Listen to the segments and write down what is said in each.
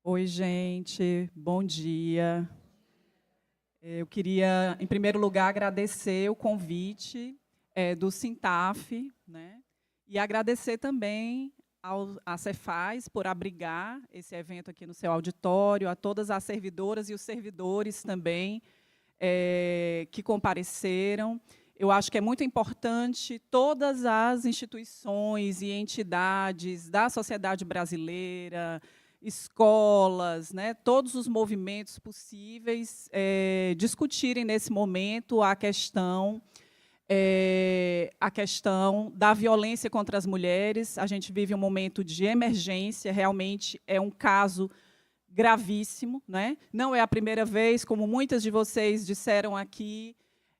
Oi, gente, bom dia. Eu queria, em primeiro lugar, agradecer o convite do Sintaf, né? E agradecer também à Cefaz por abrigar esse evento aqui no seu auditório, a todas as servidoras e os servidores também que compareceram. Eu acho que é muito importante todas as instituições e entidades da sociedade brasileira, escolas, né, todos os movimentos possíveis discutirem nesse momento a questão da violência contra as mulheres. A gente vive um momento de emergência, realmente é um caso gravíssimo, né? Não é a primeira vez, como muitas de vocês disseram aqui,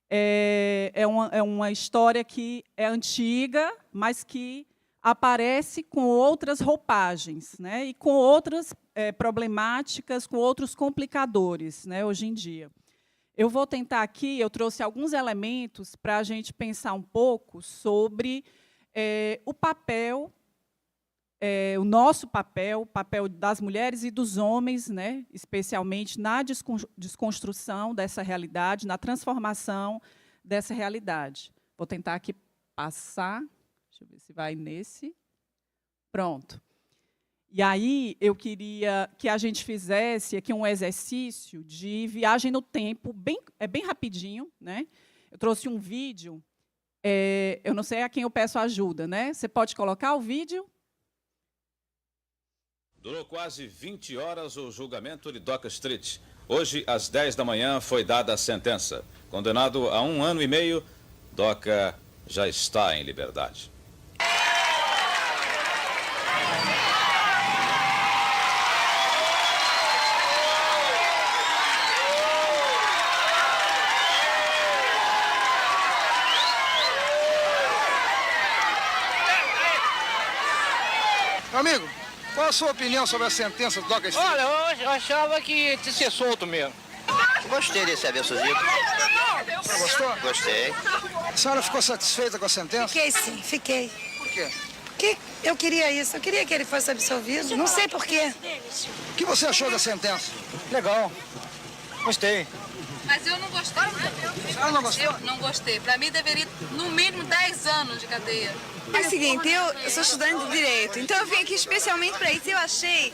é uma história que é antiga, mas que aparece com outras roupagens, né? E com outras problemáticas, com outros complicadores, né, hoje em dia. Eu vou tentar aqui, eu trouxe alguns elementos para a gente pensar um pouco sobre o papel, o nosso papel, o papel das mulheres e dos homens, né, especialmente na desconstrução dessa realidade, na transformação dessa realidade. Vou tentar aqui passar. Deixa eu ver se vai nesse. Pronto. E aí, eu queria que a gente fizesse aqui um exercício de viagem no tempo, bem rapidinho, né? Eu trouxe um vídeo, eu não sei a quem eu peço ajuda, né? Você pode colocar o vídeo? Durou quase 20 horas o julgamento de Doca Street. Hoje, às 10 da manhã, foi dada a sentença. Condenado a 1 ano e meio, Doca já está em liberdade. Amigo, qual a sua opinião sobre a sentença do Doca Street? Olha, eu achava que tinha que ser solto mesmo. Gostei desse abençozinho. Você gostou? Gostei. A senhora ficou satisfeita com a sentença? Fiquei sim, fiquei. Por quê? Porque eu queria isso, eu queria que ele fosse absolvido, não sei por quê. O que você achou da sentença? Legal. Gostei. Mas eu não gostei. A senhora não gostou? Eu não gostei. Para mim, deveria, no mínimo, 10 anos de cadeia. É o seguinte, eu sou estudante de Direito, então eu vim aqui especialmente para isso e eu achei...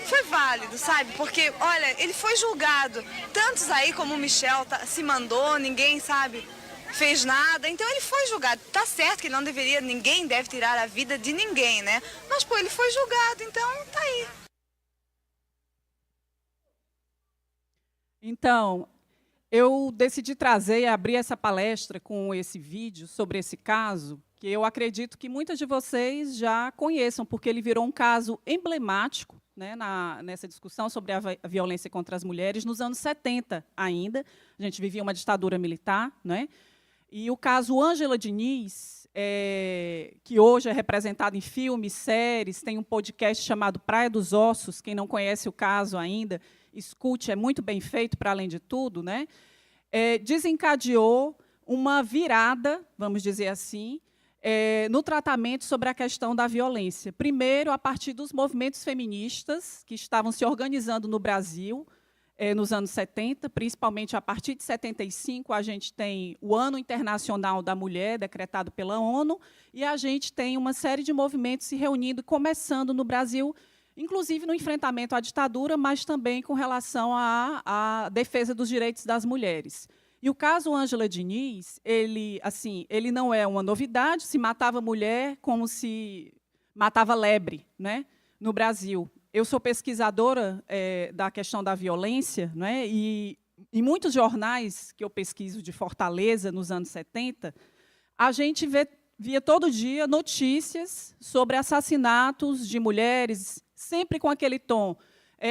Foi válido, sabe? Porque, olha, ele foi julgado. Tantos aí como o Michel se mandou, ninguém, sabe, fez nada. Então ele foi julgado. Tá certo que não deveria, ninguém deve tirar a vida de ninguém, né? Mas, pô, ele foi julgado, então tá aí. Então, eu decidi trazer e abrir essa palestra com esse vídeo sobre esse caso, que eu acredito que muitas de vocês já conheçam, porque ele virou um caso emblemático, né, nessa discussão sobre a violência contra as mulheres, nos anos 70 ainda. A gente vivia uma ditadura militar, né? E o caso Ângela Diniz, que hoje é representado em filmes, séries, tem um podcast chamado Praia dos Ossos, quem não conhece o caso ainda, escute, é muito bem feito, para além de tudo, né? Desencadeou uma virada, vamos dizer assim, no tratamento sobre a questão da violência. Primeiro, a partir dos movimentos feministas que estavam se organizando no Brasil nos anos 70, principalmente a partir de 75, a gente tem o Ano Internacional da Mulher, decretado pela ONU, e a gente tem uma série de movimentos se reunindo, começando no Brasil, inclusive no enfrentamento à ditadura, mas também com relação à defesa dos direitos das mulheres. E o caso Ângela Diniz, ele não é uma novidade, se matava mulher como se matava lebre, né, no Brasil. Eu sou pesquisadora da questão da violência, né, e em muitos jornais que eu pesquiso de Fortaleza, nos anos 70, a gente via todo dia notícias sobre assassinatos de mulheres, sempre com aquele tom.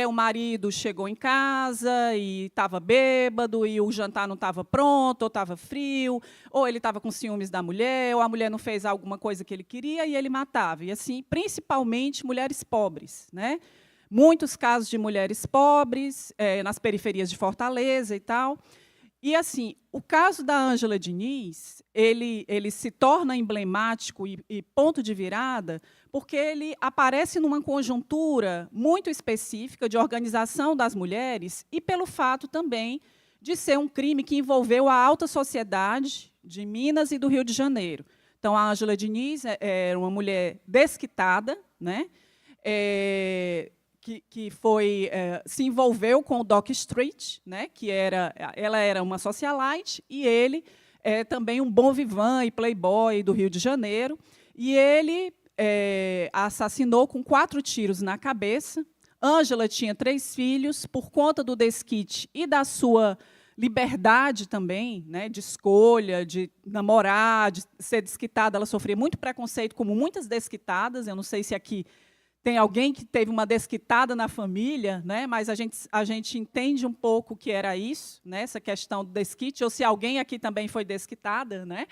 O marido chegou em casa e estava bêbado, e o jantar não estava pronto, ou estava frio, ou ele estava com ciúmes da mulher, ou a mulher não fez alguma coisa que ele queria e ele matava. E, assim, principalmente mulheres pobres, né? Muitos casos de mulheres pobres nas periferias de Fortaleza e tal. E, assim, o caso da Ângela Diniz, ele se torna emblemático e ponto de virada, porque ele aparece numa conjuntura muito específica de organização das mulheres e pelo fato também de ser um crime que envolveu a alta sociedade de Minas e do Rio de Janeiro. Então, a Ângela Diniz era uma mulher desquitada, né? Que se envolveu com o Dock Street, né? Ela era uma socialite e ele também um bon vivant e playboy do Rio de Janeiro. E ele a assassinou com 4 tiros na cabeça. Ângela tinha 3 filhos. Por conta do desquite e da sua liberdade também, né, de escolha, de namorar, de ser desquitada, ela sofria muito preconceito, como muitas desquitadas. Eu não sei se aqui tem alguém que teve uma desquitada na família, né, mas a gente entende um pouco o que era isso, né, essa questão do desquite, ou se alguém aqui também foi desquitada, né?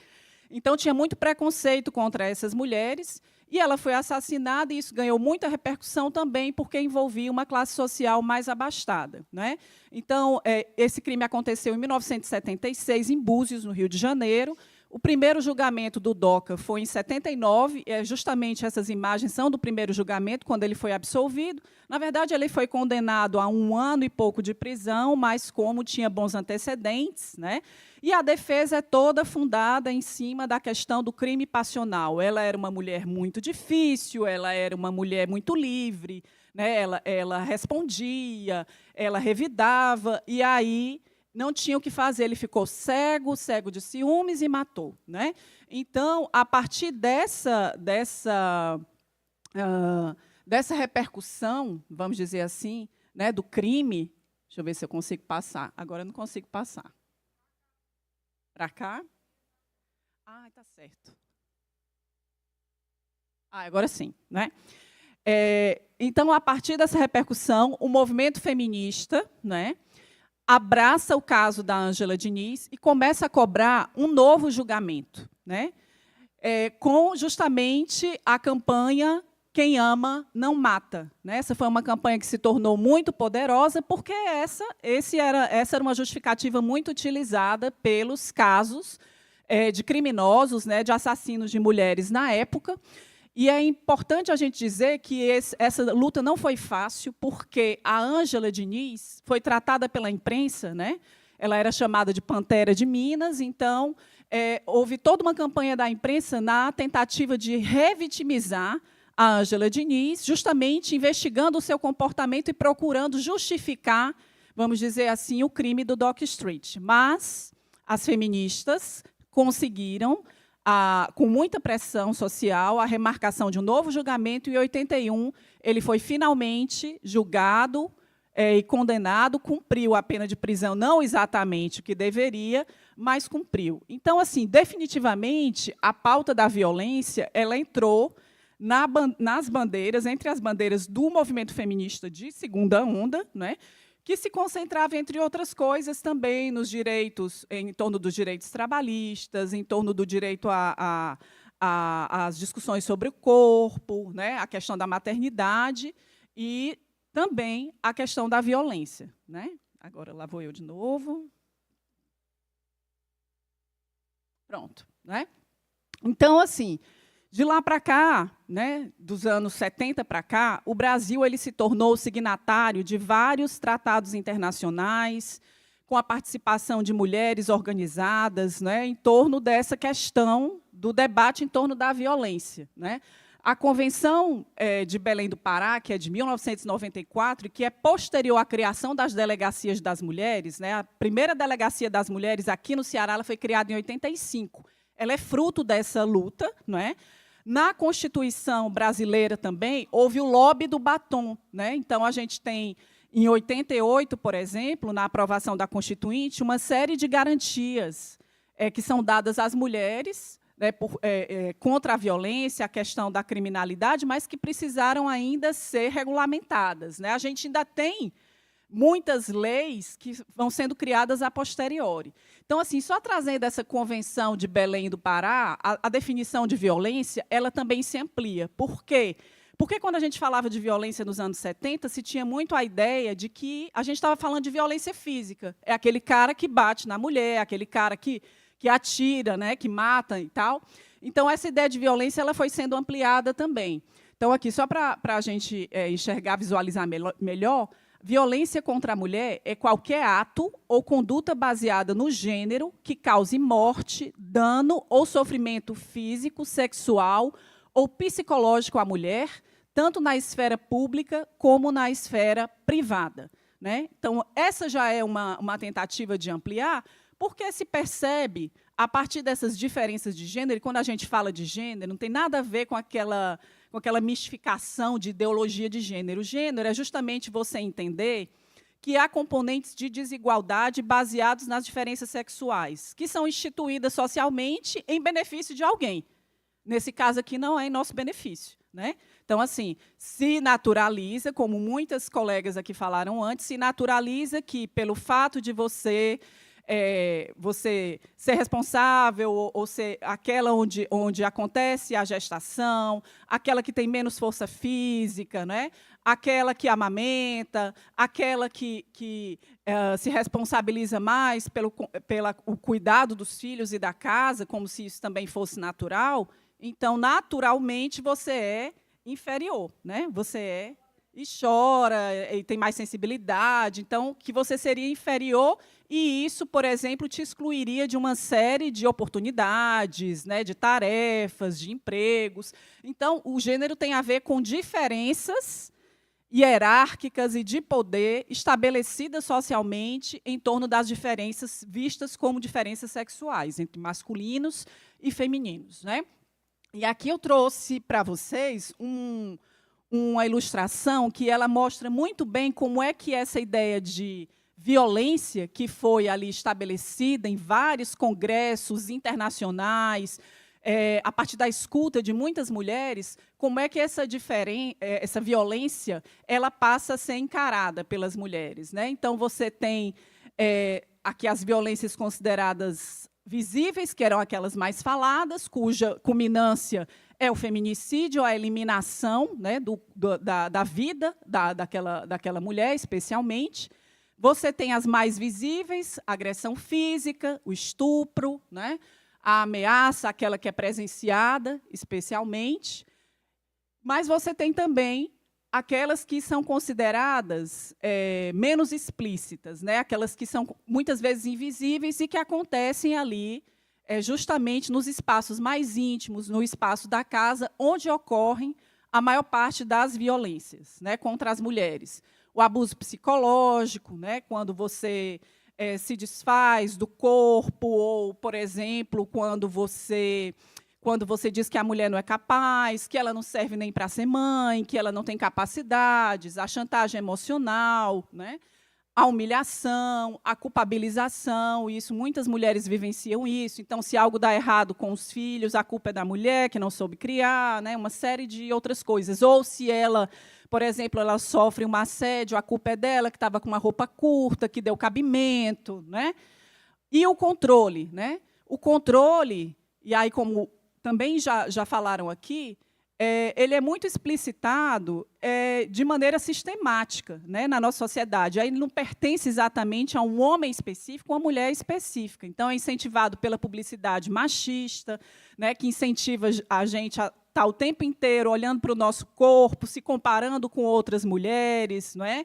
Então, tinha muito preconceito contra essas mulheres, e ela foi assassinada, e isso ganhou muita repercussão também, porque envolvia uma classe social mais abastada, né? Então, esse crime aconteceu em 1976, em Búzios, no Rio de Janeiro. O primeiro julgamento do DOCA foi em 79, justamente essas imagens são do primeiro julgamento, quando ele foi absolvido. Na verdade, ele foi condenado a 1 ano e pouco de prisão, mas como tinha bons antecedentes, né? E a defesa é toda fundada em cima da questão do crime passional. Ela era uma mulher muito difícil, ela era uma mulher muito livre, né? Ela respondia, ela revidava, e aí não tinha o que fazer, ele ficou cego de ciúmes e matou, né? Então, a partir dessa repercussão, vamos dizer assim, né, do crime, deixa eu ver se eu consigo passar. Agora eu não consigo passar. Para cá? Ah, está certo. Agora sim, né? Então, a partir dessa repercussão, o movimento feminista, né, abraça o caso da Ângela Diniz e começa a cobrar um novo julgamento, né? Com justamente a campanha Quem Ama Não Mata, né? Essa foi uma campanha que se tornou muito poderosa, porque essa era uma justificativa muito utilizada pelos casos de criminosos, né, de assassinos de mulheres na época. E é importante a gente dizer que essa luta não foi fácil, porque a Ângela Diniz foi tratada pela imprensa, né? Ela era chamada de Pantera de Minas, então houve toda uma campanha da imprensa na tentativa de revitimizar a Ângela Diniz, justamente investigando o seu comportamento e procurando justificar, vamos dizer assim, o crime do Dock Street. Mas as feministas conseguiram, com muita pressão social, a remarcação de um novo julgamento, e em 81 ele foi finalmente julgado e condenado, cumpriu a pena de prisão, não exatamente o que deveria, mas cumpriu. Então, assim, definitivamente, a pauta da violência ela entrou nas bandeiras, entre as bandeiras do movimento feminista de segunda onda, né, que se concentrava, entre outras coisas, também nos direitos, em torno dos direitos trabalhistas, em torno do direito às discussões sobre o corpo, né, a questão da maternidade e também a questão da violência, né? Agora, lá vou eu de novo. Pronto, né? Então, assim, de lá para cá, né, dos anos 70 para cá, o Brasil ele se tornou signatário de vários tratados internacionais, com a participação de mulheres organizadas, né, em torno dessa questão do debate em torno da violência, né? A Convenção de Belém do Pará, que é de 1994, que é posterior à criação das delegacias das mulheres, né, a primeira delegacia das mulheres aqui no Ceará ela foi criada em 85. Ela é fruto dessa luta, não é? Na Constituição brasileira também houve o lobby do batom, né? Então, a gente tem, em 88, por exemplo, na aprovação da Constituinte, uma série de garantias que são dadas às mulheres, né, contra a violência, a questão da criminalidade, mas que precisaram ainda ser regulamentadas, né? A gente ainda tem muitas leis que vão sendo criadas a posteriori. Então, assim, só trazendo essa Convenção de Belém do Pará, a definição de violência ela também se amplia. Por quê? Porque quando a gente falava de violência nos anos 70, se tinha muito a ideia de que a gente estava falando de violência física. É aquele cara que bate na mulher, aquele cara que atira, né, que mata e tal. Então, essa ideia de violência ela foi sendo ampliada também. Então, aqui, só para a gente enxergar, visualizar melhor, violência contra a mulher é qualquer ato ou conduta baseada no gênero que cause morte, dano ou sofrimento físico, sexual ou psicológico à mulher, tanto na esfera pública como na esfera privada, né? Então, essa já é uma tentativa de ampliar, porque se percebe, a partir dessas diferenças de gênero, e quando a gente fala de gênero, não tem nada a ver com aquela mistificação de ideologia de gênero. O gênero é justamente você entender que há componentes de desigualdade baseados nas diferenças sexuais, que são instituídas socialmente em benefício de alguém. Nesse caso aqui, não é em nosso benefício, né? Então, assim, se naturaliza, como muitas colegas aqui falaram antes, se naturaliza que, pelo fato de você ser responsável ou ser aquela onde acontece a gestação, aquela que tem menos força física, né? Aquela que amamenta, aquela que se responsabiliza mais pelo cuidado dos filhos e da casa, como se isso também fosse natural. Então, naturalmente, você é inferior, né? Você é e chora, e tem mais sensibilidade, então, que você seria inferior, e isso, por exemplo, te excluiria de uma série de oportunidades, né, de tarefas, de empregos. Então, o gênero tem a ver com diferenças hierárquicas e de poder estabelecidas socialmente em torno das diferenças vistas como diferenças sexuais, entre masculinos e femininos, né? E aqui eu trouxe para vocês uma ilustração que ela mostra muito bem como é que essa ideia de violência, que foi ali estabelecida em vários congressos internacionais, a partir da escuta de muitas mulheres, como é que essa violência ela passa a ser encarada pelas mulheres, né? Então, você tem aqui as violências consideradas visíveis, que eram aquelas mais faladas, cuja culminância é o feminicídio, a eliminação, né, da vida daquela mulher, especialmente. Você tem as mais visíveis, a agressão física, o estupro, né, a ameaça, aquela que é presenciada, especialmente. Mas você tem também aquelas que são consideradas menos explícitas, né, aquelas que são, muitas vezes, invisíveis e que acontecem ali, justamente nos espaços mais íntimos, no espaço da casa, onde ocorrem a maior parte das violências, né, contra as mulheres. O abuso psicológico, né, quando você se desfaz do corpo, ou, por exemplo, quando você diz que a mulher não é capaz, que ela não serve nem para ser mãe, que ela não tem capacidades, a chantagem emocional, né? A humilhação, a culpabilização, isso, muitas mulheres vivenciam isso. Então, se algo dá errado com os filhos, a culpa é da mulher, que não soube criar, né? Uma série de outras coisas. Ou se ela, por exemplo, ela sofre um assédio, a culpa é dela, que estava com uma roupa curta, que deu cabimento, né? E o controle, né? O controle, e aí, como também já falaram aqui, ele é muito explicitado de maneira sistemática, né, na nossa sociedade. Aí ele não pertence exatamente a um homem específico ou a uma mulher específica. Então, é incentivado pela publicidade machista, né, que incentiva a gente a estar o tempo inteiro olhando para o nosso corpo, se comparando com outras mulheres, não é?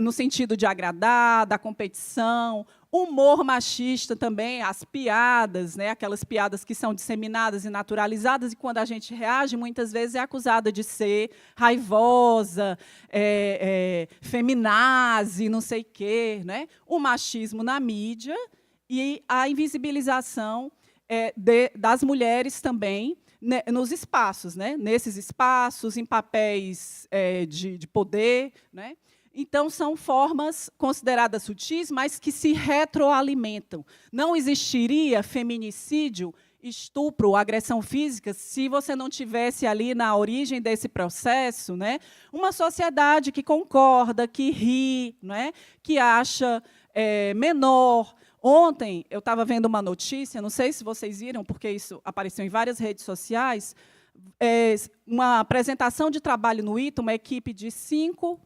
No sentido de agradar, da competição. Humor machista também, as piadas, né, aquelas piadas que são disseminadas e naturalizadas, e quando a gente reage, muitas vezes é acusada de ser raivosa, feminazi, não sei o quê, né? O machismo na mídia e a invisibilização das mulheres também, né, nos espaços, né? Nesses espaços, em papéis de poder, né? Então, são formas consideradas sutis, mas que se retroalimentam. Não existiria feminicídio, estupro, agressão física, se você não tivesse ali na origem desse processo, né, uma sociedade que concorda, que ri, né, que acha menor. Ontem, eu estava vendo uma notícia, não sei se vocês viram, porque isso apareceu em várias redes sociais, uma apresentação de trabalho no ITA, uma equipe de 5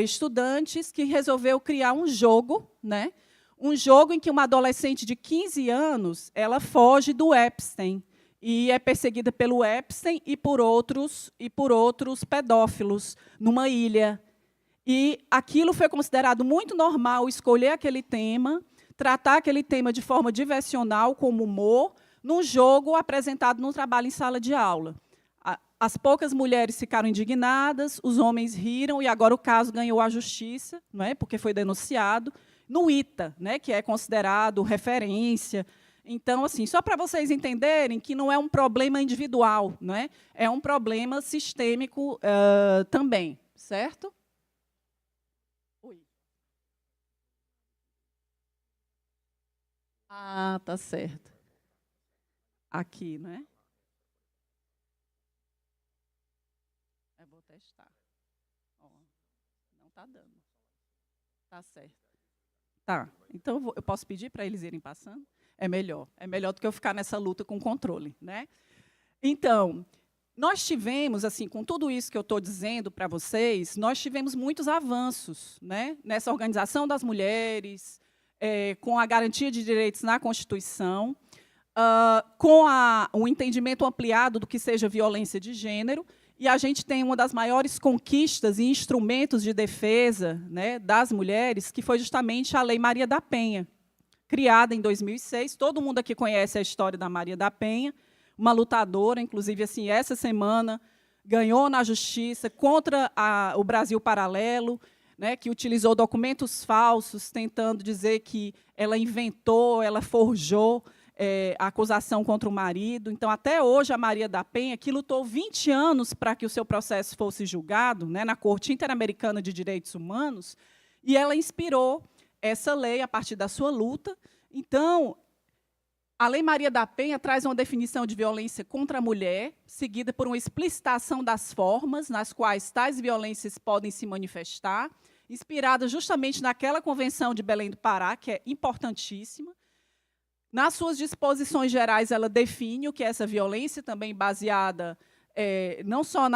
estudantes que resolveu criar um jogo, né? Um jogo em que uma adolescente de 15 anos ela foge do Epstein e é perseguida pelo Epstein e por outros pedófilos numa ilha. E aquilo foi considerado muito normal, escolher aquele tema, tratar aquele tema de forma diversional, como humor, num jogo apresentado num trabalho em sala de aula. As poucas mulheres ficaram indignadas, os homens riram, e agora o caso ganhou a justiça, não é? Porque foi denunciado, no ITA, né? Que é considerado referência. Então, assim, só para vocês entenderem que não é um problema individual, não é? É um problema sistêmico também, certo? Oi. Ah, tá certo. Aqui, não é? Eu vou testar. Ó, não está dando. Tá certo. Tá. Então, eu posso pedir para eles irem passando? É melhor do que eu ficar nessa luta com o controle, né? Então, nós tivemos, assim, com tudo isso que eu estou dizendo para vocês, nós tivemos muitos avanços, né? Nessa organização das mulheres, com a garantia de direitos na Constituição, com o entendimento ampliado do que seja violência de gênero, e a gente tem uma das maiores conquistas e instrumentos de defesa, né, das mulheres, que foi justamente a Lei Maria da Penha, criada em 2006. Todo mundo aqui conhece a história da Maria da Penha, uma lutadora, inclusive, assim, essa semana, ganhou na justiça contra o Brasil Paralelo, né, que utilizou documentos falsos, tentando dizer que ela inventou, ela forjou a acusação contra o marido. Então, até hoje, a Maria da Penha, que lutou 20 anos para que o seu processo fosse julgado, né, na Corte Interamericana de Direitos Humanos, e ela inspirou essa lei a partir da sua luta. Então, a Lei Maria da Penha traz uma definição de violência contra a mulher, seguida por uma explicitação das formas nas quais tais violências podem se manifestar, inspirada justamente naquela Convenção de Belém do Pará, que é importantíssima. Nas suas disposições gerais, ela define o que é essa violência, também baseada não só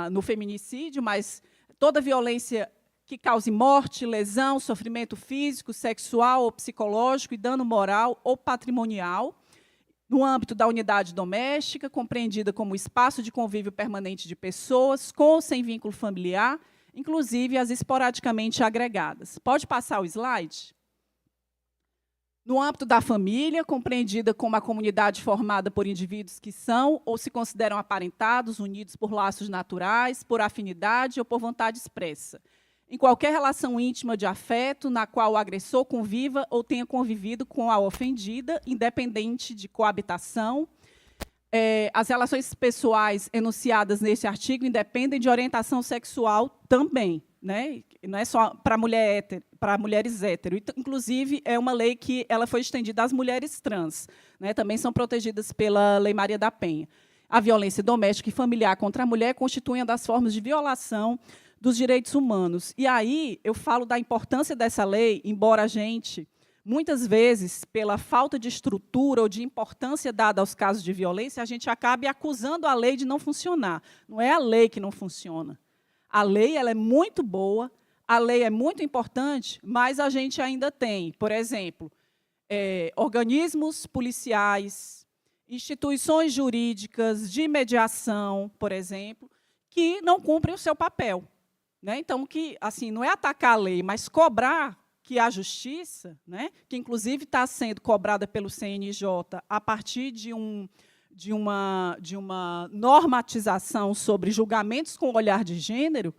no feminicídio, mas toda violência que cause morte, lesão, sofrimento físico, sexual ou psicológico e dano moral ou patrimonial, no âmbito da unidade doméstica, compreendida como espaço de convívio permanente de pessoas, com ou sem vínculo familiar, inclusive as esporadicamente agregadas. Pode passar o slide? No âmbito da família, compreendida como a comunidade formada por indivíduos que são ou se consideram aparentados, unidos por laços naturais, por afinidade ou por vontade expressa, em qualquer relação íntima de afeto na qual o agressor conviva ou tenha convivido com a ofendida, independente de coabitação. As relações pessoais enunciadas nesse artigo independem de orientação sexual também, né? Não é só para mulheres hétero. Inclusive, é uma lei que ela foi estendida às mulheres trans, né? Também são protegidas pela Lei Maria da Penha. A violência doméstica e familiar contra a mulher constitui uma das formas de violação dos direitos humanos. E aí eu falo da importância dessa lei, embora a gente, muitas vezes, pela falta de estrutura ou de importância dada aos casos de violência, a gente acabe acusando a lei de não funcionar. Não é a lei que não funciona. A lei ela é muito boa, a lei é muito importante, mas a gente ainda tem, por exemplo, organismos policiais, instituições jurídicas de mediação, por exemplo, que não cumprem o seu papel. Né? Então, assim, não é atacar a lei, mas cobrar que a justiça, né, que, inclusive, está sendo cobrada pelo CNJ a partir de uma normatização sobre julgamentos com olhar de gênero,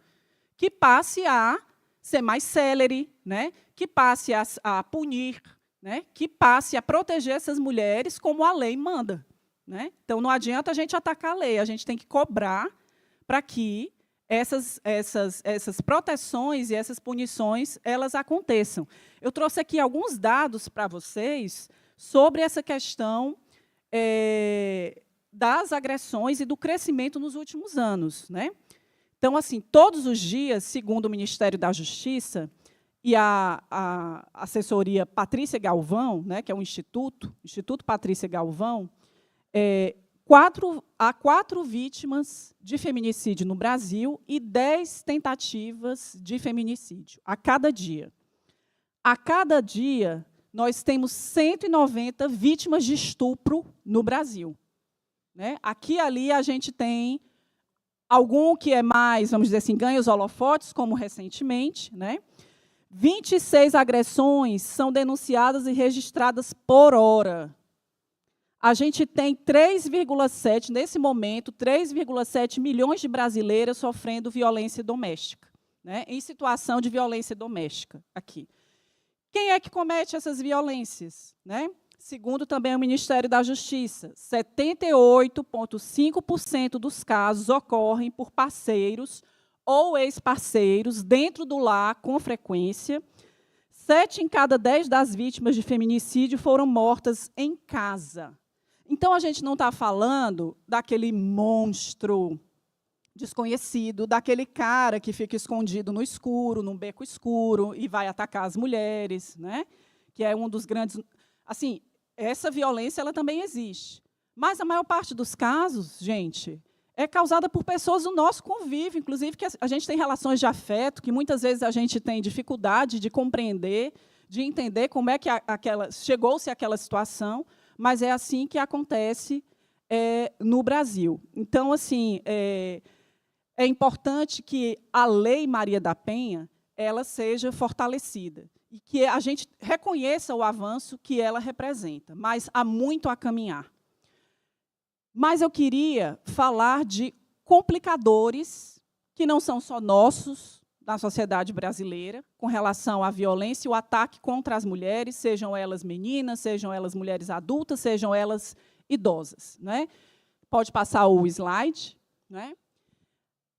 que passe a ser mais célere, né, que passe a punir, né, que passe a proteger essas mulheres como a lei manda. Né? Então, não adianta a gente atacar a lei, a gente tem que cobrar para que essas proteções e essas punições elas aconteçam. Eu trouxe aqui alguns dados para vocês sobre essa questão das agressões e do crescimento nos últimos anos. Né? Então, assim, todos os dias, segundo o Ministério da Justiça e a assessoria Patrícia Galvão, né, que é o Instituto Patrícia Galvão, há 4 vítimas de feminicídio no Brasil e 10 tentativas de feminicídio a cada dia. A cada dia, nós temos 190 vítimas de estupro no Brasil. Né? Aqui e ali a gente tem algum que é mais, vamos dizer assim, ganha os holofotes, como recentemente. Né? 26 agressões são denunciadas e registradas por hora. A gente tem 3,7, nesse momento, 3,7 milhões de brasileiras sofrendo violência doméstica, né? Em situação de violência doméstica aqui. Quem é que comete essas violências? Né? Segundo também o Ministério da Justiça, 78,5% dos casos ocorrem por parceiros ou ex-parceiros dentro do lar com frequência. 7 em cada 10 das vítimas de feminicídio foram mortas em casa. Então, a gente não está falando daquele monstro desconhecido, daquele cara que fica escondido no escuro, num beco escuro, e vai atacar as mulheres, né? Que é um dos grandes... Assim, essa violência ela também existe. Mas a maior parte dos casos, gente, é causada por pessoas do nosso convívio, inclusive que a gente tem relações de afeto, que muitas vezes a gente tem dificuldade de compreender, de entender como é que chegou-se àquela situação, mas é assim que acontece no Brasil. Então, assim, é importante que a Lei Maria da Penha ela seja fortalecida e que a gente reconheça o avanço que ela representa, mas há muito a caminhar. Mas eu queria falar de complicadores que não são só nossos, da sociedade brasileira, com relação à violência e o ataque contra as mulheres, sejam elas meninas, sejam elas mulheres adultas, sejam elas idosas. Né? Pode passar o slide. Né?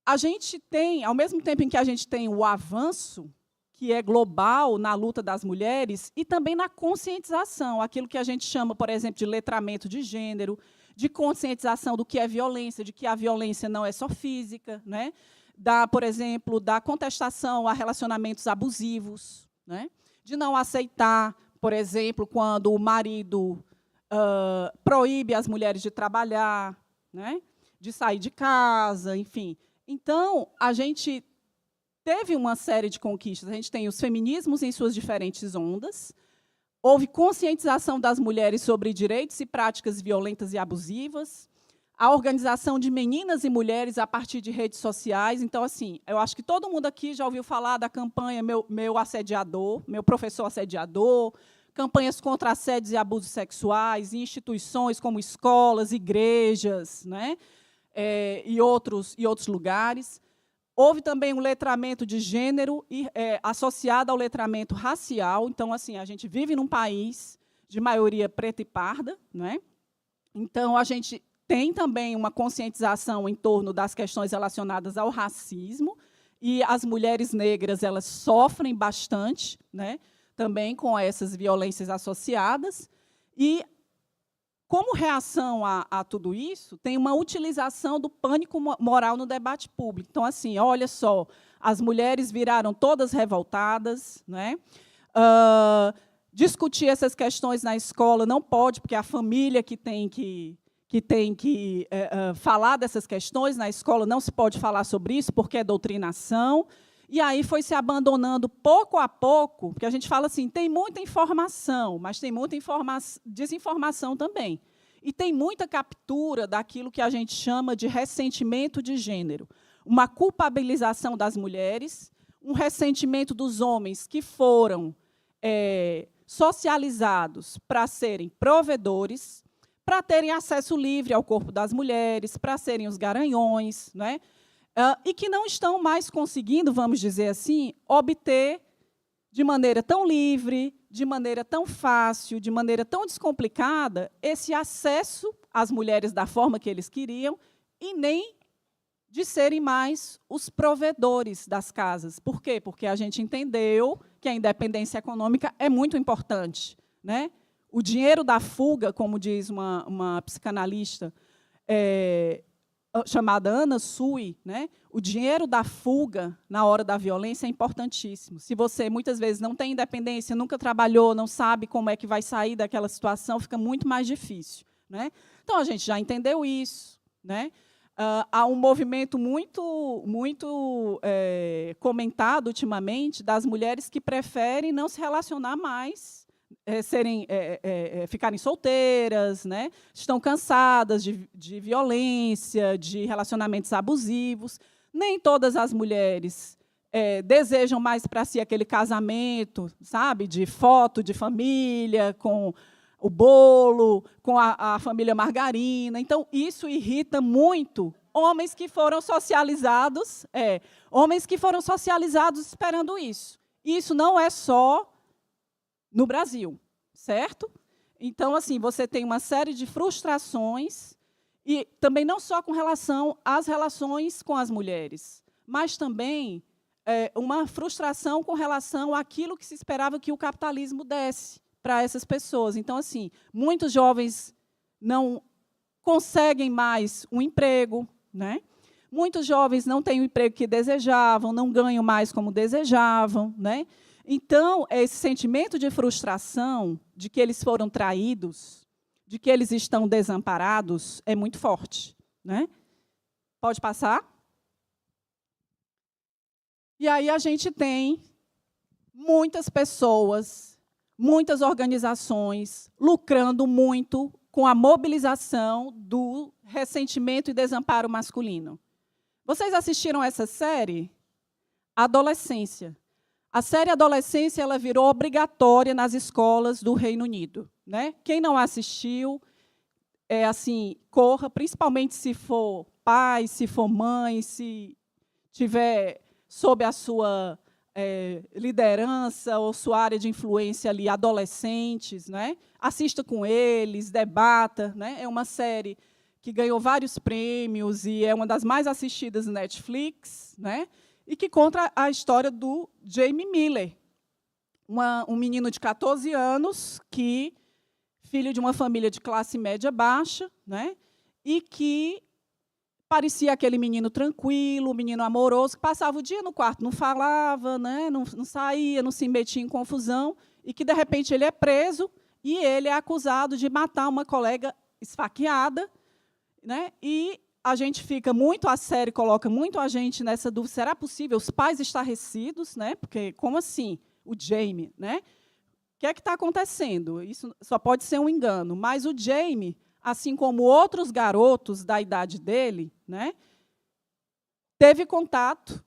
A gente tem, ao mesmo tempo em que a gente tem o avanço, que é global na luta das mulheres, e também na conscientização, aquilo que a gente chama, por exemplo, de letramento de gênero, de conscientização do que é violência, de que a violência não é só física, né? Por exemplo, da contestação a relacionamentos abusivos, né? De não aceitar, por exemplo, quando o marido proíbe as mulheres de trabalhar, né? De sair de casa, enfim. Então, a gente teve uma série de conquistas. A gente tem os feminismos em suas diferentes ondas, houve conscientização das mulheres sobre direitos e práticas violentas e abusivas, a organização de meninas e mulheres a partir de redes sociais. Então, assim, eu acho que todo mundo aqui já ouviu falar da campanha Meu Assediador, Meu Professor Assediador, campanhas contra assédios e abusos sexuais em instituições como escolas, igrejas, né? E outros lugares. Houve também um letramento de gênero associado ao letramento racial. Então, assim, a gente vive num país de maioria preta e parda, né? Então, a gente tem também uma conscientização em torno das questões relacionadas ao racismo, e as mulheres negras elas sofrem bastante, né, também com essas violências associadas. E, como reação a tudo isso, tem uma utilização do pânico moral no debate público. Então, assim, olha só, as mulheres viraram todas revoltadas, né? Discutir essas questões na escola não pode, porque é a família que tem que falar dessas questões. Na escola não se pode falar sobre isso, porque é doutrinação. E aí foi se abandonando pouco a pouco, porque a gente fala assim, tem muita informação, mas tem muita desinformação também. E tem muita captura daquilo que a gente chama de ressentimento de gênero, uma culpabilização das mulheres, um ressentimento dos homens que foram socializados para serem provedores, para terem acesso livre ao corpo das mulheres, para serem os garanhões, né? E que não estão mais conseguindo, vamos dizer assim, obter de maneira tão livre, de maneira tão fácil, de maneira tão descomplicada, esse acesso às mulheres da forma que eles queriam, e nem de serem mais os provedores das casas. Por quê? Porque a gente entendeu que a independência econômica é muito importante, né? O dinheiro da fuga, como diz uma psicanalista chamada Ana Sui, né? O dinheiro da fuga na hora da violência é importantíssimo. Se você, muitas vezes, não tem independência, nunca trabalhou, não sabe como é que vai sair daquela situação, fica muito mais difícil. né? Então, a gente já entendeu isso, né? Há um movimento muito comentado ultimamente das mulheres que preferem não se relacionar mais, ficarem solteiras, né? Estão cansadas de violência, de relacionamentos abusivos. Nem todas as mulheres desejam mais para si aquele casamento, sabe, de foto de família, com o bolo, com a família margarina. Então, isso irrita muito homens que foram socializados, esperando isso. Isso não é só no Brasil, certo? Então, assim, você tem uma série de frustrações, e também não só com relação às relações com as mulheres, mas também uma frustração com relação àquilo que se esperava que o capitalismo desse para essas pessoas. Então, assim, muitos jovens não conseguem mais um emprego, né? Muitos jovens não têm o emprego que desejavam, não ganham mais como desejavam, né? Então, esse sentimento de frustração, de que eles foram traídos, de que eles estão desamparados, é muito forte, né? Pode passar? E aí a gente tem muitas pessoas, muitas organizações lucrando muito com a mobilização do ressentimento e desamparo masculino. Vocês assistiram essa série? Adolescência. A série Adolescência ela virou obrigatória nas escolas do Reino Unido, né? Quem não assistiu, corra, principalmente se for pai, se for mãe, se tiver sob a sua liderança ou sua área de influência ali, adolescentes, né? Assista com eles, debata, né? É uma série que ganhou vários prêmios e é uma das mais assistidas no Netflix, né? E que conta a história do Jamie Miller, um menino de 14 anos, filho de uma família de classe média baixa, né? E que parecia aquele menino tranquilo, menino amoroso, que passava o dia no quarto, não falava, né? Não saía, não se metia em confusão, e que, de repente, ele é preso e ele é acusado de matar uma colega esfaqueada, né? E a gente fica muito a sério, coloca muito a gente nessa dúvida, será possível os pais estarrecidos, né? Porque, como assim, o Jamie, né? O que é que está acontecendo? Isso só pode ser um engano, mas o Jamie, assim como outros garotos da idade dele, né, teve contato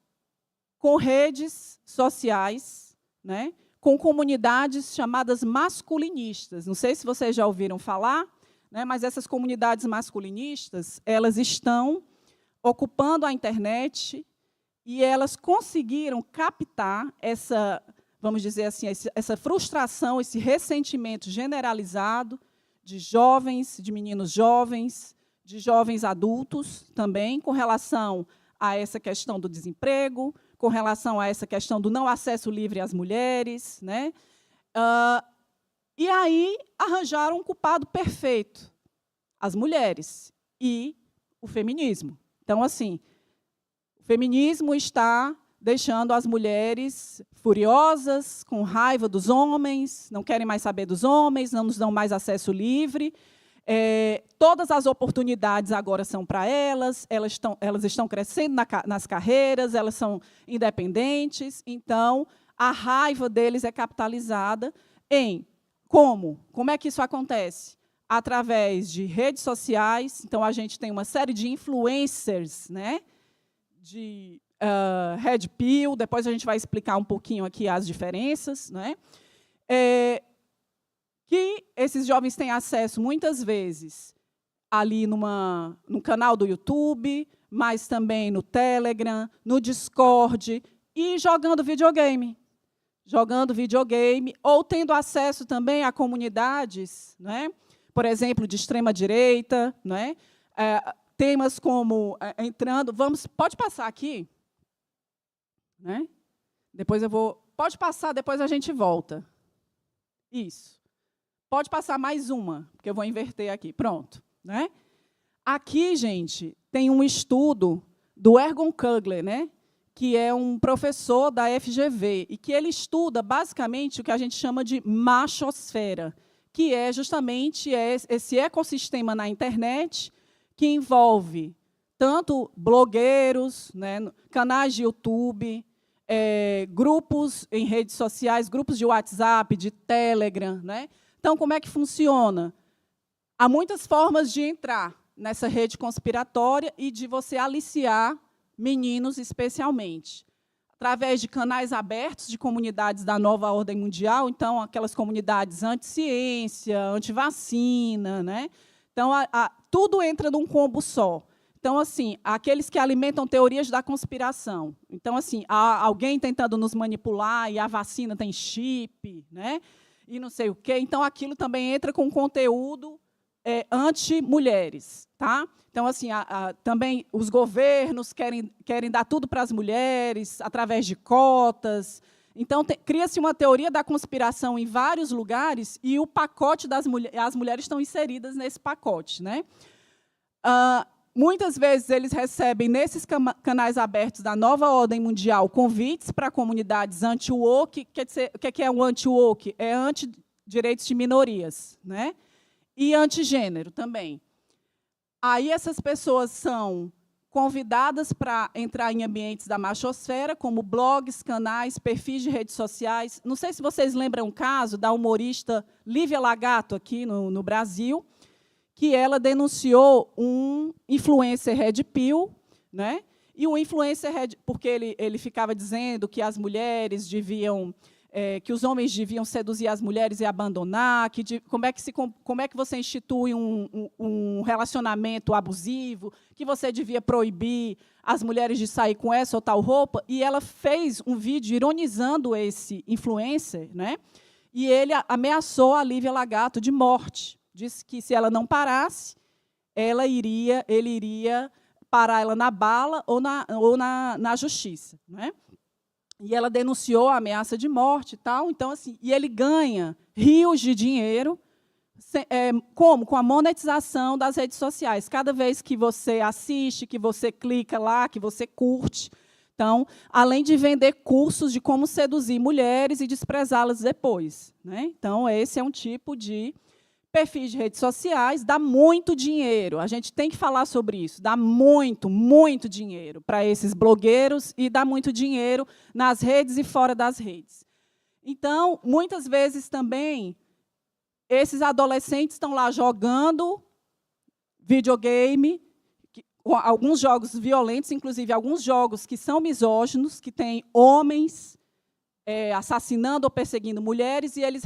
com redes sociais, né, com comunidades chamadas masculinistas. Não sei se vocês já ouviram falar, né, mas essas comunidades masculinistas, elas estão ocupando a internet e elas conseguiram captar essa, vamos dizer assim, essa frustração, esse ressentimento generalizado de jovens, de meninos jovens, de jovens adultos também, com relação a essa questão do desemprego, com relação a essa questão do não acesso livre às mulheres, né? E aí arranjaram um culpado perfeito, as mulheres e o feminismo. Então, assim, o feminismo está deixando as mulheres furiosas, com raiva dos homens, não querem mais saber dos homens, não nos dão mais acesso livre. Todas as oportunidades agora são para elas estão crescendo nas carreiras, elas são independentes, então a raiva deles é capitalizada em como? Como é que isso acontece? Através de redes sociais. Então, a gente tem uma série de influencers, né, de Red Pill, depois a gente vai explicar um pouquinho aqui as diferenças, né? Que esses jovens têm acesso, muitas vezes, ali no canal do YouTube, mas também no Telegram, no Discord, e jogando videogame. Ou tendo acesso também a comunidades, né? Por exemplo, de extrema-direita, né? Temas como entrando... Pode passar aqui? Né? Depois eu vou... Pode passar, depois a gente volta. Isso. Pode passar mais uma, porque eu vou inverter aqui. Pronto. Né? Aqui, gente, tem um estudo do Egon Kugler, né? Que é um professor da FGV, e que ele estuda, basicamente, o que a gente chama de machosfera, que é justamente esse ecossistema na internet que envolve tanto blogueiros, né, canais de YouTube, grupos em redes sociais, grupos de WhatsApp, de Telegram. Né? Então, como é que funciona? Há muitas formas de entrar nessa rede conspiratória e de você aliciar meninos, especialmente. Através de canais abertos de comunidades da nova ordem mundial, então, aquelas comunidades anti-ciência, anti-vacina. Né? Então, tudo entra num combo só. Então, assim, aqueles que alimentam teorias da conspiração. Então, assim, há alguém tentando nos manipular e a vacina tem chip, né? E não sei o quê. Então, aquilo também entra com conteúdo anti-mulheres. Tá? Então, assim, também os governos querem dar tudo para as mulheres, através de cotas. Então, cria-se uma teoria da conspiração em vários lugares e o pacote as mulheres estão inseridas nesse pacote. Né? Muitas vezes, eles recebem, nesses canais abertos da nova ordem mundial, convites para comunidades anti-woke. O que é um anti-woke? É anti-direitos de minorias, né? E anti-gênero também. Aí, essas pessoas são convidadas para entrar em ambientes da machosfera, como blogs, canais, perfis de redes sociais. Não sei se vocês lembram um caso da humorista Lívia Lagato, aqui no Brasil, que ela denunciou um influencer Red Pill, né? E o influencer porque ele ficava dizendo que as mulheres deviam, que os homens deviam seduzir as mulheres e abandonar, como é que você institui um relacionamento abusivo, que você devia proibir as mulheres de sair com essa ou tal roupa, e ela fez um vídeo ironizando esse influencer, né? E ele ameaçou a Lívia Lagato de morte. Disse que, se ela não parasse, ele iria parar ela na bala ou na justiça. Né? E ela denunciou a ameaça de morte. Tal. Então, assim, e ele ganha rios de dinheiro, como? Com a monetização das redes sociais. Cada vez que você assiste, que você clica lá, que você curte. Então, além de vender cursos de como seduzir mulheres e desprezá-las depois. Né? Então, esse é um tipo de perfis de redes sociais, dá muito dinheiro. A gente tem que falar sobre isso. Dá muito, muito dinheiro para esses blogueiros e dá muito dinheiro nas redes e fora das redes. Então, muitas vezes também, esses adolescentes estão lá jogando videogame, alguns jogos violentos, inclusive alguns jogos que são misóginos, que têm homens assassinando ou perseguindo mulheres, e eles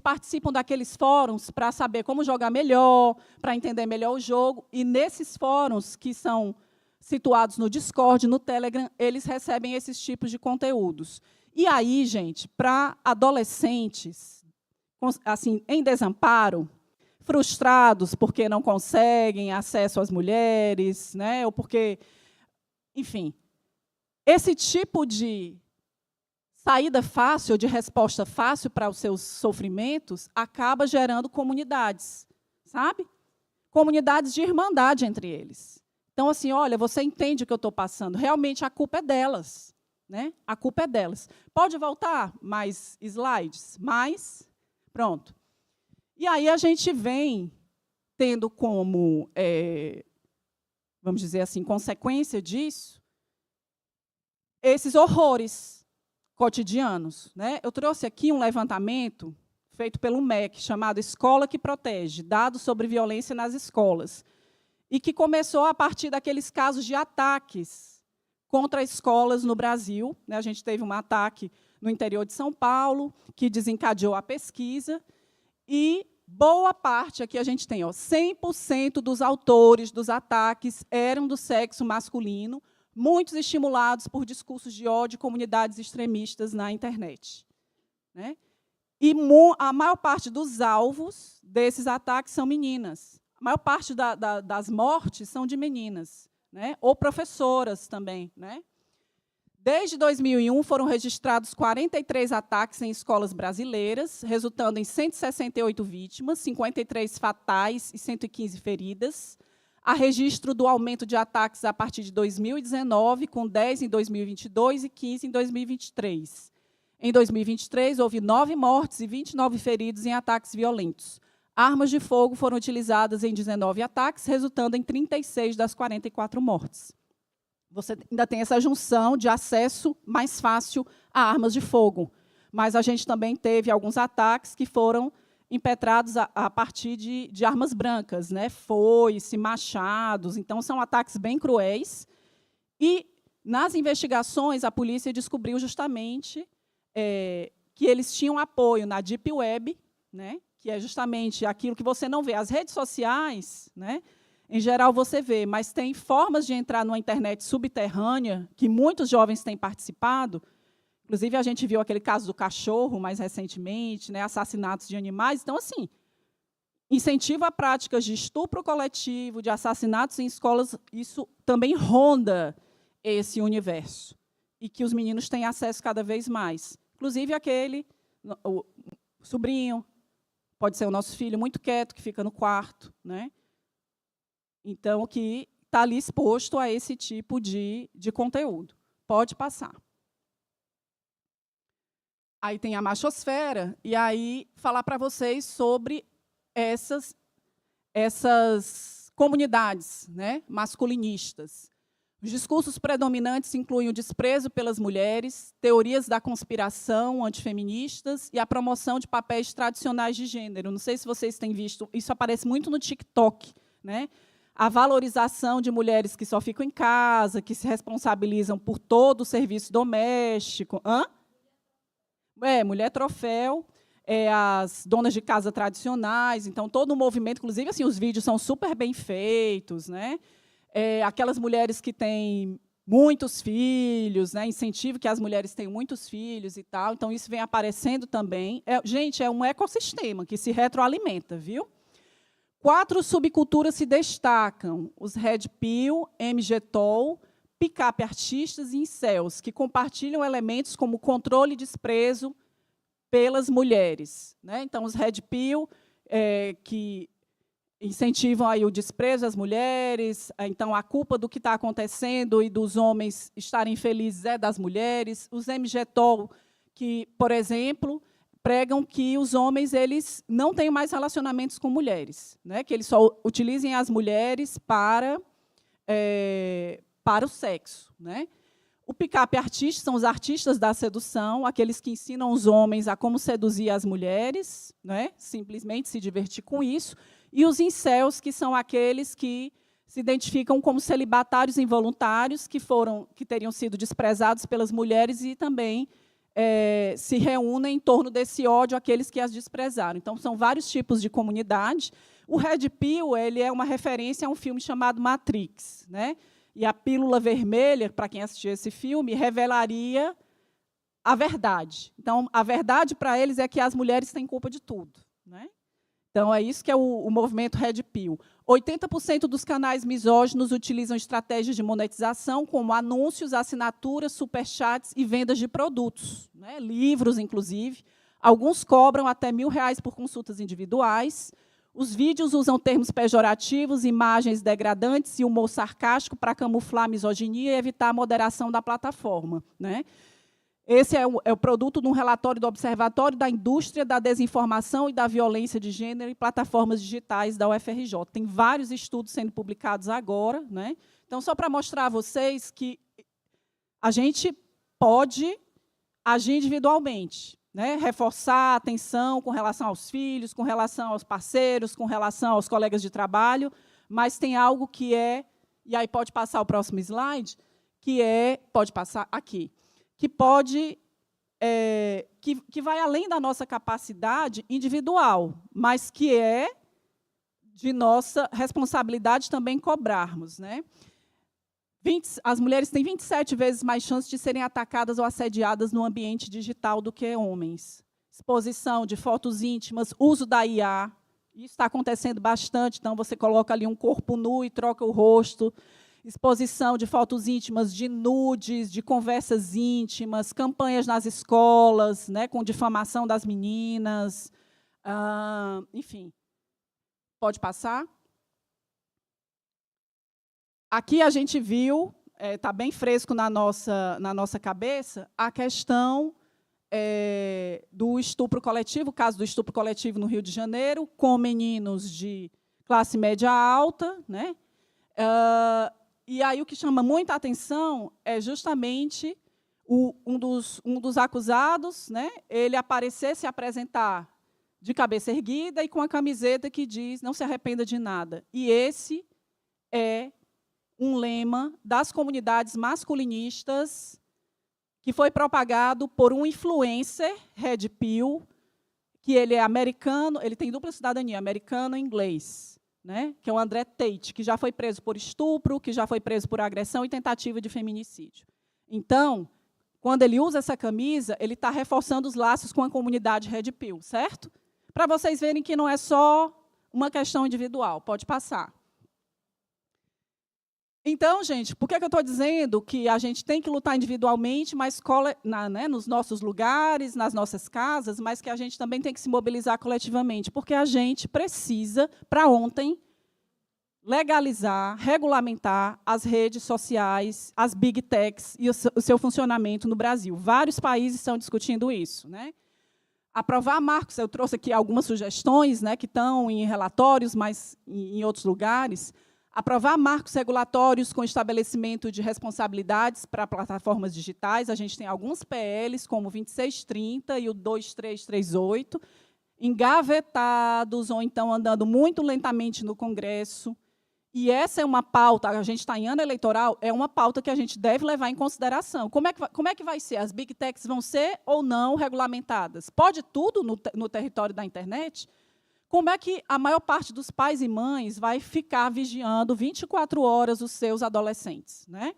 participam daqueles fóruns para saber como jogar melhor, para entender melhor o jogo, e nesses fóruns, que são situados no Discord, no Telegram, eles recebem esses tipos de conteúdos. E aí, gente, para adolescentes assim, em desamparo, frustrados porque não conseguem acesso às mulheres, né, ou porque, enfim, esse tipo de saída fácil, de resposta fácil para os seus sofrimentos, acaba gerando comunidades, sabe? Comunidades de irmandade entre eles. Então, assim, olha, você entende o que eu estou passando, realmente a culpa é delas. Né? A culpa é delas. Pode voltar mais slides? Pronto. E aí a gente vem tendo como, vamos dizer assim, consequência disso, esses horrores cotidianos. Né? Eu trouxe aqui um levantamento feito pelo MEC, chamado Escola que Protege, dados sobre violência nas escolas, e que começou a partir daqueles casos de ataques contra escolas no Brasil. Né? A gente teve um ataque no interior de São Paulo, que desencadeou a pesquisa, e boa parte, aqui a gente tem 100% dos autores dos ataques eram do sexo masculino, muitos estimulados por discursos de ódio e comunidades extremistas na internet. Né? E a maior parte dos alvos desses ataques são meninas. A maior parte das mortes são de meninas, né? Ou professoras também. Né? Desde 2001, foram registrados 43 ataques em escolas brasileiras, resultando em 168 vítimas, 53 fatais e 115 feridas. Há registro do aumento de ataques a partir de 2019, com 10 em 2022 e 15 em 2023. Em 2023, houve 9 mortes e 29 feridos em ataques violentos. Armas de fogo foram utilizadas em 19 ataques, resultando em 36 das 44 mortes. Você ainda tem essa junção de acesso mais fácil a armas de fogo, mas a gente também teve alguns ataques que foram impetrados a partir de armas brancas, né? Foice, machados. Então, são ataques bem cruéis. E, nas investigações, a polícia descobriu justamente que eles tinham apoio na Deep Web, né? Que é justamente aquilo que você não vê. As redes sociais, né? Em geral, você vê, mas tem formas de entrar numa internet subterrânea, que muitos jovens têm participado. Inclusive, a gente viu aquele caso do cachorro, mais recentemente, né? Assassinatos de animais. Então, assim, incentivo a práticas de estupro coletivo, de assassinatos em escolas, isso também ronda esse universo. E que os meninos têm acesso cada vez mais. Inclusive, o sobrinho, pode ser o nosso filho muito quieto, que fica no quarto, né? Então, que está ali exposto a esse tipo de conteúdo. Pode passar. Aí tem a machosfera, e aí falar para vocês sobre essas comunidades, né, masculinistas. Os discursos predominantes incluem o desprezo pelas mulheres, teorias da conspiração antifeministas e a promoção de papéis tradicionais de gênero. Não sei se vocês têm visto, isso aparece muito no TikTok, né? A valorização de mulheres que só ficam em casa, que se responsabilizam por todo o serviço doméstico. Mulher troféu, as donas de casa tradicionais. Então, todo o movimento, inclusive, assim, os vídeos são super bem feitos, né? Aquelas mulheres que têm muitos filhos, né? Incentivo que as mulheres tenham muitos filhos e tal. Então, isso vem aparecendo também. Gente, é um ecossistema que se retroalimenta, viu? 4 subculturas se destacam: os Red Pill, MGTOW, pick-up artistas e incels, que compartilham elementos como controle e desprezo pelas mulheres, né? Então, os Red Pill, que incentivam aí o desprezo às mulheres, então a culpa do que está acontecendo e dos homens estarem felizes é das mulheres. Os MGTOW, que, por exemplo, pregam que os homens eles não têm mais relacionamentos com mulheres, né? Que eles só utilizem as mulheres para o sexo, né? O pick-up artista são os artistas da sedução, aqueles que ensinam os homens a como seduzir as mulheres, né? Simplesmente se divertir com isso. E os incels, que são aqueles que se identificam como celibatários involuntários, que teriam sido desprezados pelas mulheres e também se reúnem em torno desse ódio àqueles que as desprezaram. Então, são vários tipos de comunidade. O Red Pill ele é uma referência a um filme chamado Matrix, né? E a pílula vermelha, para quem assistiu esse filme, revelaria a verdade. Então, a verdade para eles é que as mulheres têm culpa de tudo, né? Então, é isso que é o movimento Red Pill. 80% dos canais misóginos utilizam estratégias de monetização, como anúncios, assinaturas, superchats e vendas de produtos, né? Livros, inclusive. Alguns cobram até R$1.000 por consultas individuais. Os vídeos usam termos pejorativos, imagens degradantes e humor sarcástico para camuflar a misoginia e evitar a moderação da plataforma, né? Esse é o produto de um relatório do Observatório da Indústria da Desinformação e da Violência de Gênero em Plataformas Digitais da UFRJ. Tem vários estudos sendo publicados agora, né? Então, só para mostrar a vocês que a gente pode agir individualmente, né? Reforçar a atenção com relação aos filhos, com relação aos parceiros, com relação aos colegas de trabalho, mas tem algo que e aí pode passar o próximo slide, pode passar aqui, que pode, que vai além da nossa capacidade individual, mas que é de nossa responsabilidade também cobrarmos, né? As mulheres têm 27 vezes mais chance de serem atacadas ou assediadas no ambiente digital do que homens. Exposição de fotos íntimas, uso da IA, isso está acontecendo bastante, então você coloca ali um corpo nu e troca o rosto. Exposição de fotos íntimas, de nudes, de conversas íntimas, campanhas nas escolas, né, com difamação das meninas. Enfim, pode passar. Aqui a gente viu, está bem fresco na nossa cabeça, a questão do estupro coletivo, o caso do estupro coletivo no Rio de Janeiro, com meninos de classe média alta, né? E aí o que chama muita atenção é justamente um dos acusados, né, ele aparecer, se apresentar de cabeça erguida e com a camiseta que diz não se arrependa de nada. E esse é um lema das comunidades masculinistas que foi propagado por um influencer, Red Pill, que ele é americano, ele tem dupla cidadania, americano e inglês, né, que é o André Tate, que já foi preso por estupro, que já foi preso por agressão e tentativa de feminicídio. Então, quando ele usa essa camisa, ele está reforçando os laços com a comunidade Red Pill, certo? Para vocês verem que não é só uma questão individual. Pode passar. Então, gente, por que eu estou dizendo que a gente tem que lutar individualmente, mas nos nossos lugares, nas nossas casas, mas que a gente também tem que se mobilizar coletivamente? Porque a gente precisa, para ontem, legalizar, regulamentar as redes sociais, as big techs e o seu funcionamento no Brasil. Vários países estão discutindo isso, né? Aprovar marcos, eu trouxe aqui algumas sugestões, né, que estão em relatórios, mas em outros lugares. Aprovar marcos regulatórios com estabelecimento de responsabilidades para plataformas digitais. A gente tem alguns PLs, como o 2630 e o 2338, engavetados ou então andando muito lentamente no Congresso. E essa é uma pauta, a gente está em ano eleitoral, é uma pauta que a gente deve levar em consideração. Como é que vai ser? As big techs vão ser ou não regulamentadas? Pode tudo no território da internet? Como é que a maior parte dos pais e mães vai ficar vigiando 24 horas os seus adolescentes, né?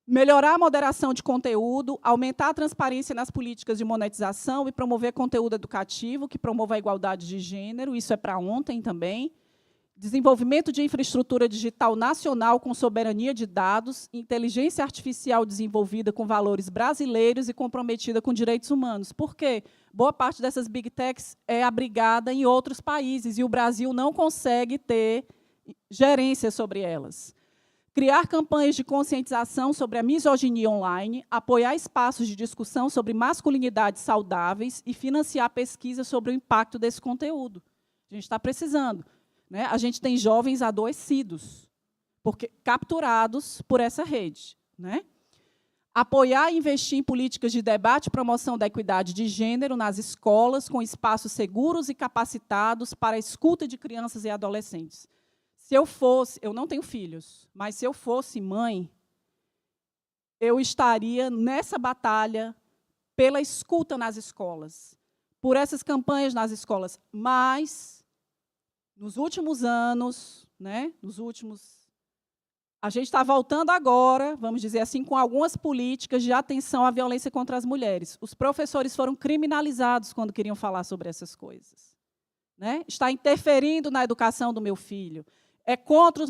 Melhorar a moderação de conteúdo, aumentar a transparência nas políticas de monetização e promover conteúdo educativo que promova a igualdade de gênero, isso é para ontem também. Desenvolvimento de infraestrutura digital nacional com soberania de dados, inteligência artificial desenvolvida com valores brasileiros e comprometida com direitos humanos. Por quê? Boa parte dessas big techs é abrigada em outros países e o Brasil não consegue ter gerência sobre elas. Criar campanhas de conscientização sobre a misoginia online, apoiar espaços de discussão sobre masculinidades saudáveis e financiar pesquisas sobre o impacto desse conteúdo. A gente está precisando. Né? A gente tem jovens adoecidos, capturados por essa rede. Né? Apoiar e investir em políticas de debate e promoção da equidade de gênero nas escolas, com espaços seguros e capacitados para a escuta de crianças e adolescentes. Eu não tenho filhos, mas se eu fosse mãe, eu estaria nessa batalha pela escuta nas escolas, por essas campanhas nas escolas, mas nos últimos anos, né, a gente está voltando agora, vamos dizer assim, com algumas políticas de atenção à violência contra as mulheres. Os professores foram criminalizados quando queriam falar sobre essas coisas. Né? Está interferindo na educação do meu filho. É contra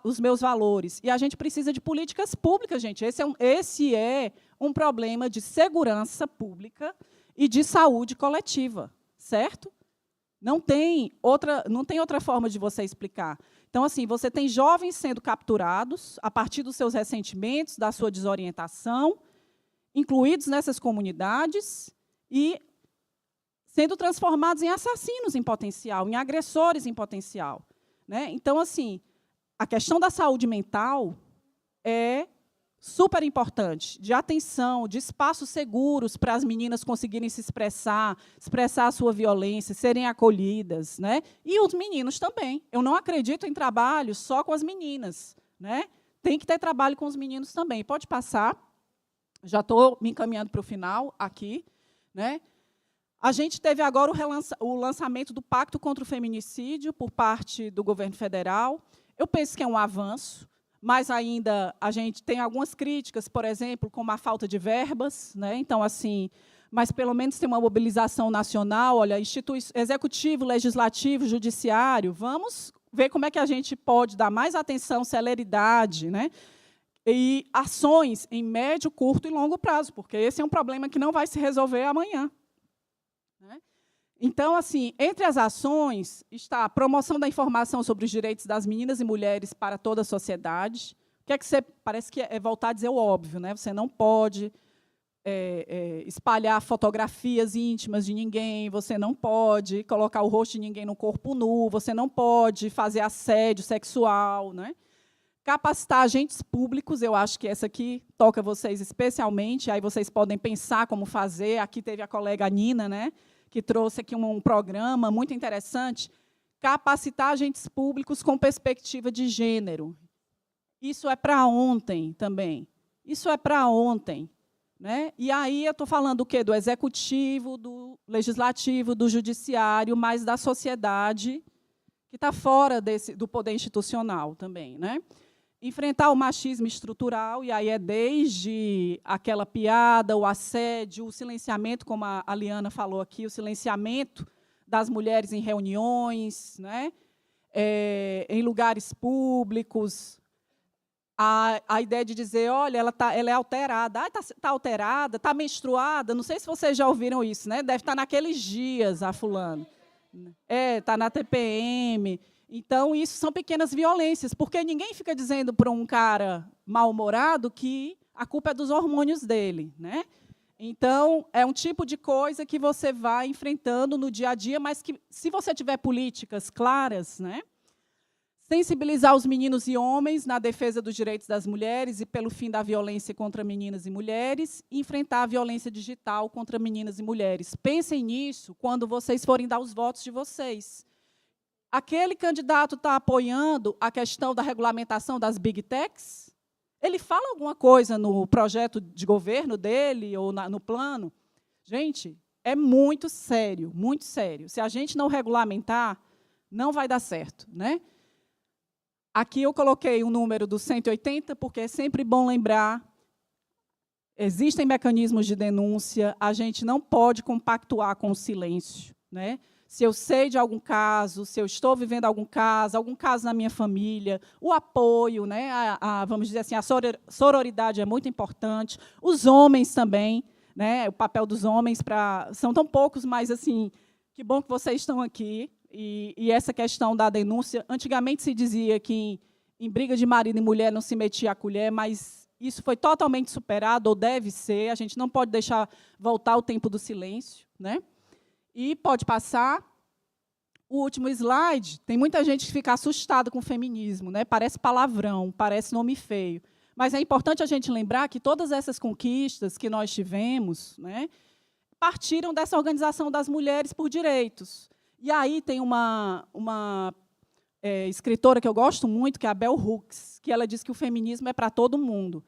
os meus valores. E a gente precisa de políticas públicas, gente. Esse é um problema de segurança pública e de saúde coletiva, certo? Não tem outra forma de você explicar. Então, assim, você tem jovens sendo capturados a partir dos seus ressentimentos, da sua desorientação, incluídos nessas comunidades e sendo transformados em assassinos em potencial, em agressores em potencial. Né? Então, assim, a questão da saúde mental é super importante, de atenção, de espaços seguros para as meninas conseguirem se expressar a sua violência, serem acolhidas, né? E os meninos também. Eu não acredito em trabalho só com as meninas, né? Tem que ter trabalho com os meninos também. Pode passar. Já estou me encaminhando para o final aqui, né? A gente teve agora o lançamento do Pacto contra o Feminicídio por parte do governo federal. Eu penso que é um avanço, mas ainda a gente tem algumas críticas, por exemplo, como a falta de verbas, né? Então, assim, mas pelo menos tem uma mobilização nacional, olha, executivo, legislativo, judiciário, vamos ver como é que a gente pode dar mais atenção, celeridade, né? E ações em médio, curto e longo prazo, porque esse é um problema que não vai se resolver amanhã. Né? Então, assim, entre as ações está a promoção da informação sobre os direitos das meninas e mulheres para toda a sociedade. O que é que você... Parece que é voltar a dizer o óbvio, né? Você não pode espalhar fotografias íntimas de ninguém, você não pode colocar o rosto de ninguém no corpo nu, você não pode fazer assédio sexual, né? Capacitar agentes públicos, eu acho que essa aqui toca vocês especialmente, aí vocês podem pensar como fazer. Aqui teve a colega Nina, né, que trouxe aqui um programa muito interessante. Capacitar agentes públicos com perspectiva de gênero. Isso é para ontem também. Isso é para ontem. Né? E aí eu estou falando o quê? Do executivo, do legislativo, do judiciário, mas da sociedade, que está fora do poder institucional também. Né? Enfrentar o machismo estrutural, e aí é desde aquela piada, o assédio, o silenciamento, como a Liana falou aqui, o silenciamento das mulheres em reuniões, né? Em lugares públicos, a ideia de dizer, olha, ela é alterada, está alterada, está menstruada, não sei se vocês já ouviram isso, né? Deve estar naqueles dias, a fulano. Está na TPM. Então, isso são pequenas violências, porque ninguém fica dizendo para um cara mal-humorado que a culpa é dos hormônios dele. Né? Então, é um tipo de coisa que você vai enfrentando no dia a dia, mas que, se você tiver políticas claras, né, sensibilizar os meninos e homens na defesa dos direitos das mulheres e pelo fim da violência contra meninas e mulheres, e enfrentar a violência digital contra meninas e mulheres. Pensem nisso quando vocês forem dar os votos de vocês. Aquele candidato está apoiando a questão da regulamentação das big techs? Ele fala alguma coisa no projeto de governo dele ou no plano? Gente, é muito sério, muito sério. Se a gente não regulamentar, não vai dar certo. Né? Aqui eu coloquei o número do 180, porque é sempre bom lembrar, existem mecanismos de denúncia, a gente não pode compactuar com o silêncio. Né? Se eu sei de algum caso, se eu estou vivendo algum caso na minha família, o apoio, né, vamos dizer assim, a sororidade é muito importante, os homens também, né, o papel dos homens, são tão poucos, mas assim, que bom que vocês estão aqui, e essa questão da denúncia, antigamente se dizia que em briga de marido e mulher não se metia a colher, mas isso foi totalmente superado, ou deve ser, a gente não pode deixar voltar o tempo do silêncio, né? E pode passar. O último slide, tem muita gente que fica assustada com o feminismo, né? Parece palavrão, parece nome feio. Mas é importante a gente lembrar que todas essas conquistas que nós tivemos, né, partiram dessa organização das mulheres por direitos. E aí tem uma escritora que eu gosto muito, que é a Bell Hooks, que ela diz que o feminismo é para todo mundo.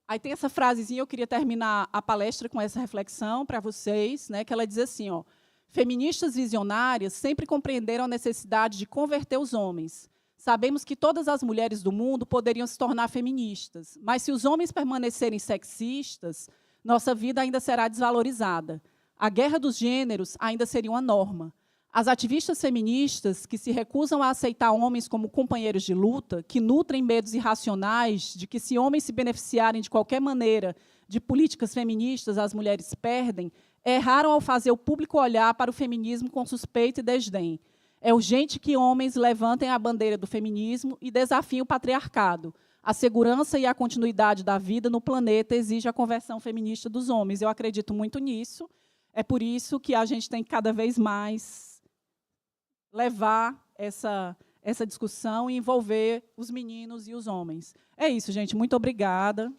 Aí tem essa frasezinha, eu queria terminar a palestra com essa reflexão para vocês, né, que ela diz assim, ó, feministas visionárias sempre compreenderam a necessidade de converter os homens. Sabemos que todas as mulheres do mundo poderiam se tornar feministas, mas se os homens permanecerem sexistas, nossa vida ainda será desvalorizada. A guerra dos gêneros ainda seria uma norma. As ativistas feministas que se recusam a aceitar homens como companheiros de luta, que nutrem medos irracionais de que, se homens se beneficiarem de qualquer maneira de políticas feministas, as mulheres perdem, erraram ao fazer o público olhar para o feminismo com suspeita e desdém. É urgente que homens levantem a bandeira do feminismo e desafiem o patriarcado. A segurança e a continuidade da vida no planeta exige a conversão feminista dos homens. Eu acredito muito nisso. É por isso que a gente tem que cada vez mais levar essa discussão e envolver os meninos e os homens. É isso, gente. Muito obrigada.